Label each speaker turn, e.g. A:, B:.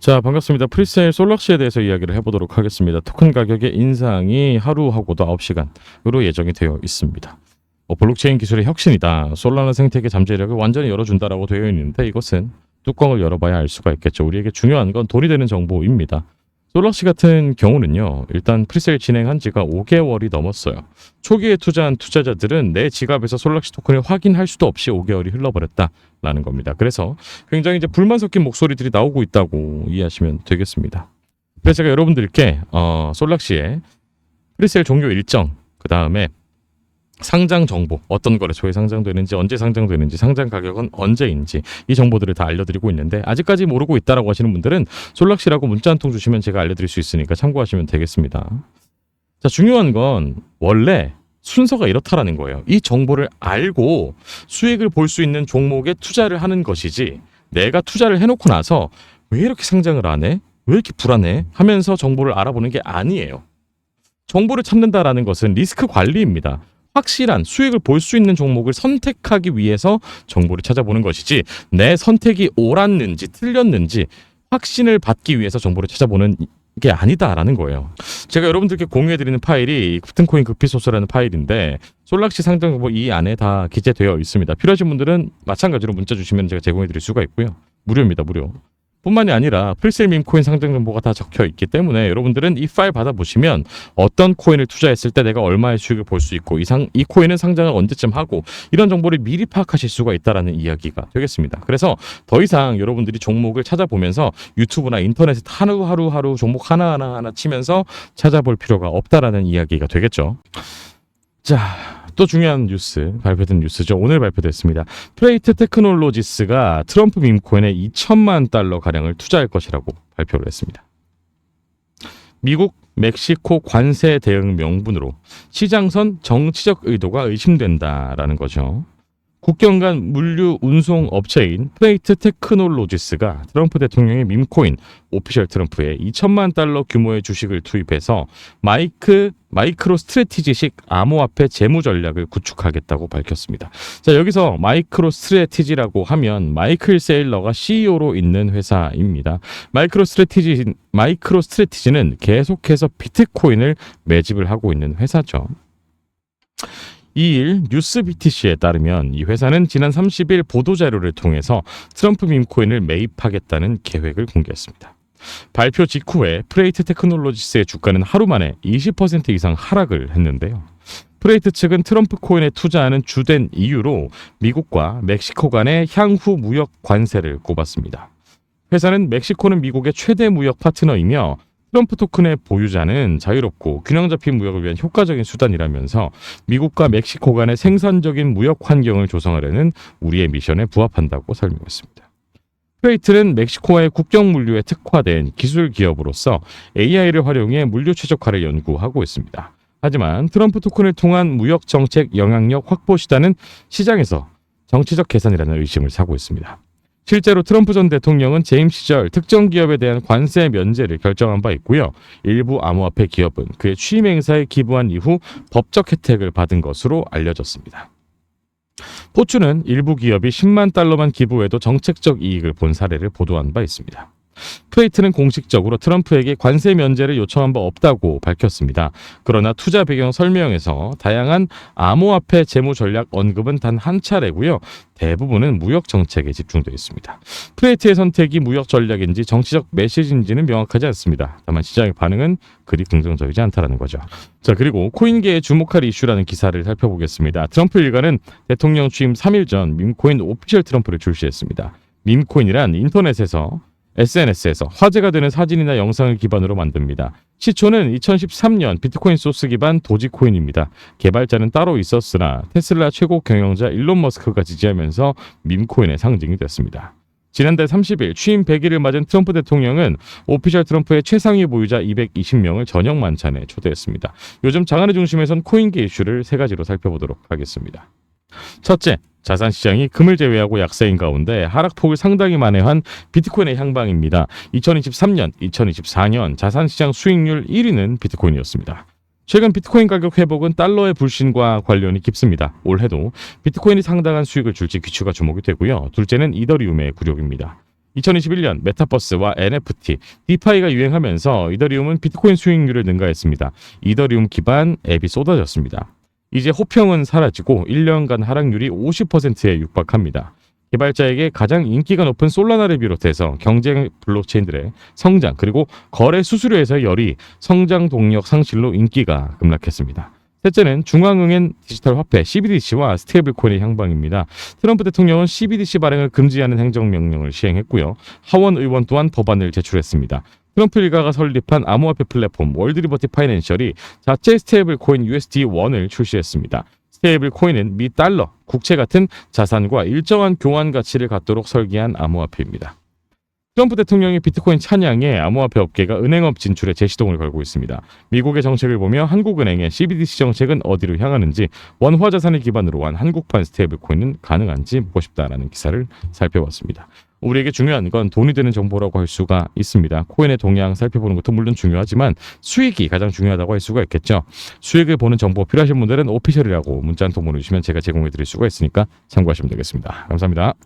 A: 자, 반갑습니다. 프리세일 솔럭시에 대해서 이야기를 해보도록 하겠습니다. 토큰 가격의 인상이 하루하고도 9시간으로 예정이 되어 있습니다. 블록체인 기술의 혁신이다. 솔라나 생태계 잠재력을 완전히 열어준다라고 되어 있는데 이것은 뚜껑을 열어봐야 알 수가 있겠죠. 우리에게 중요한 건 돈이 되는 정보입니다. 솔럭시 같은 경우는요. 일단 프리세일 진행한 지가 5개월이 넘었어요. 초기에 투자한 투자자들은 내 지갑에서 솔럭시 토큰을 확인할 수도 없이 5개월이 흘러버렸다라는 겁니다. 그래서 굉장히 이제 불만 섞인 목소리들이 나오고 있다고 이해하시면 되겠습니다. 그래서 제가 여러분들께 솔럭시의 프리세일 종료 일정, 그 다음에 상장 정보, 어떤 거래소에 상장되는지, 언제 상장되는지, 상장 가격은 언제인지 이 정보들을 다 알려드리고 있는데 아직까지 모르고 있다라고 하시는 분들은 솔락시라고 문자 한 통 주시면 제가 알려드릴 수 있으니까 참고하시면 되겠습니다. 자, 중요한 건 원래 순서가 이렇다라는 거예요. 이 정보를 알고 수익을 볼 수 있는 종목에 투자를 하는 것이지, 내가 투자를 해놓고 나서 왜 이렇게 상장을 안 해? 왜 이렇게 불안해? 하면서 정보를 알아보는 게 아니에요. 정보를 찾는다라는 것은 리스크 관리입니다. 확실한 수익을 볼 수 있는 종목을 선택하기 위해서 정보를 찾아보는 것이지, 내 선택이 옳았는지 틀렸는지 확신을 받기 위해서 정보를 찾아보는 게 아니다라는 거예요. 제가 여러분들께 공유해드리는 파일이 캡틴코인 급히소스라는 파일인데 솔락시 상장 정보 이 안에 다 기재되어 있습니다. 필요하신 분들은 마찬가지로 문자 주시면 제가 제공해드릴 수가 있고요. 무료입니다. 무료. 뿐만이 아니라 프리세일 밈코인 상장 정보가 다 적혀 있기 때문에 여러분들은 이 파일 받아보시면 어떤 코인을 투자했을 때 내가 얼마의 수익을 볼 수 있고 이 코인은 상장을 언제쯤 하고 이런 정보를 미리 파악하실 수가 있다는 이야기가 되겠습니다. 그래서 더 이상 여러분들이 종목을 찾아보면서 유튜브나 인터넷에 하루 종목 하나하나 치면서 찾아볼 필요가 없다라는 이야기가 되겠죠. 자, 또 중요한 뉴스, 발표된 뉴스죠. 오늘 발표됐습니다. 프레이트 테크놀로지스가 트럼프 밈코인에 2천만 달러 가량을 투자할 것이라고 발표를 했습니다. 미국, 멕시코 관세 대응 명분으로 시장선 정치적 의도가 의심된다라는 거죠. 국경 간 물류 운송 업체인 프레이트 테크놀로지스가 트럼프 대통령의 밈코인 오피셜 트럼프에 2천만 달러 규모의 주식을 투입해서 마이크로 스트래티지식 암호화폐 재무 전략을 구축하겠다고 밝혔습니다. 자, 여기서 마이크로 스트래티지라고 하면 마이클 세일러가 CEO로 있는 회사입니다. 마이크로 스트래티지는 계속해서 비트코인을 매집을 하고 있는 회사죠. 2일 뉴스 BTC에 따르면 이 회사는 지난 30일 보도자료를 통해서 트럼프 밈코인을 매입하겠다는 계획을 공개했습니다. 발표 직후에 프레이트 테크놀로지스의 주가는 하루 만에 20% 이상 하락을 했는데요. 프레이트 측은 트럼프 코인에 투자하는 주된 이유로 미국과 멕시코 간의 향후 무역 관세를 꼽았습니다. 회사는 멕시코는 미국의 최대 무역 파트너이며 트럼프 토큰의 보유자는 자유롭고 균형 잡힌 무역을 위한 효과적인 수단이라면서 미국과 멕시코 간의 생산적인 무역 환경을 조성하려는 우리의 미션에 부합한다고 설명했습니다. 프레이트는 멕시코와의 국경 물류에 특화된 기술 기업으로서 AI를 활용해 물류 최적화를 연구하고 있습니다. 하지만 트럼프 토큰을 통한 무역 정책 영향력 확보 시다는 시장에서 정치적 계산이라는 의심을 사고 있습니다. 실제로 트럼프 전 대통령은 재임 시절 특정 기업에 대한 관세 면제를 결정한 바 있고요. 일부 암호화폐 기업은 그의 취임 행사에 기부한 이후 법적 혜택을 받은 것으로 알려졌습니다. 포춘은 일부 기업이 10만 달러만 기부해도 정책적 이익을 본 사례를 보도한 바 있습니다. 프레이트는 공식적으로 트럼프에게 관세 면제를 요청한 바 없다고 밝혔습니다. 그러나 투자 배경 설명에서 다양한 암호화폐 재무 전략 언급은 단 한 차례고요. 대부분은 무역 정책에 집중되어 있습니다. 프레이트의 선택이 무역 전략인지 정치적 메시지인지는 명확하지 않습니다. 다만 시장의 반응은 그리 긍정적이지 않다는 거죠. 자, 그리고 코인계에 주목할 이슈라는 기사를 살펴보겠습니다. 트럼프 일가는 대통령 취임 3일 전 밈코인 오피셜 트럼프를 출시했습니다. 밈코인이란 인터넷에서 SNS에서 화제가 되는 사진이나 영상을 기반으로 만듭니다. 시초는 2013년 비트코인 소스 기반 도지코인입니다. 개발자는 따로 있었으나 테슬라 최고 경영자 일론 머스크가 지지하면서 밈코인의 상징이 됐습니다. 지난달 30일 취임 100일을 맞은 트럼프 대통령은 오피셜 트럼프의 최상위 보유자 220명을 저녁 만찬에 초대했습니다. 요즘 장안의 중심에선 코인계 이슈를 세 가지로 살펴보도록 하겠습니다. 첫째, 자산 시장이 금을 제외하고 약세인 가운데 하락폭을 상당히 만회한 비트코인의 향방입니다. 2023년, 2024년 자산 시장 수익률 1위는 비트코인이었습니다. 최근 비트코인 가격 회복은 달러의 불신과 관련이 깊습니다. 올해도 비트코인이 상당한 수익을 줄지 귀추가 주목이 되고요. 둘째는 이더리움의 굴욕입니다. 2021년 메타버스와 NFT, 디파이가 유행하면서 이더리움은 비트코인 수익률을 능가했습니다. 이더리움 기반 앱이 쏟아졌습니다. 이제 호평은 사라지고 1년간 하락률이 50%에 육박합니다. 개발자에게 가장 인기가 높은 솔라나를 비롯해서 경쟁 블록체인들의 성장 그리고 거래 수수료에서의 열이 성장 동력 상실로 인기가 급락했습니다. 셋째는 중앙은행 디지털 화폐 CBDC와 스테이블 코인의 향방입니다. 트럼프 대통령은 CBDC 발행을 금지하는 행정명령을 시행했고요. 하원 의원 또한 법안을 제출했습니다. 트럼프 일가가 설립한 암호화폐 플랫폼 월드리버티 파이낸셜이 자체 스테이블 코인 USD1을 출시했습니다. 스테이블 코인은 미 달러, 국채 같은 자산과 일정한 교환 가치를 갖도록 설계한 암호화폐입니다. 트럼프 대통령의 비트코인 찬양에 암호화폐 업계가 은행업 진출에 재시동을 걸고 있습니다. 미국의 정책을 보며 한국은행의 CBDC 정책은 어디로 향하는지, 원화 자산을 기반으로 한 한국판 스테이블 코인은 가능한지 묻고 싶다라는 기사를 살펴봤습니다. 우리에게 중요한 건 돈이 되는 정보라고 할 수가 있습니다. 코인의 동향 살펴보는 것도 물론 중요하지만 수익이 가장 중요하다고 할 수가 있겠죠. 수익을 보는 정보 필요하신 분들은 오피셜이라고 문자 한 통 보내주시면 제가 제공해 드릴 수가 있으니까 참고하시면 되겠습니다. 감사합니다.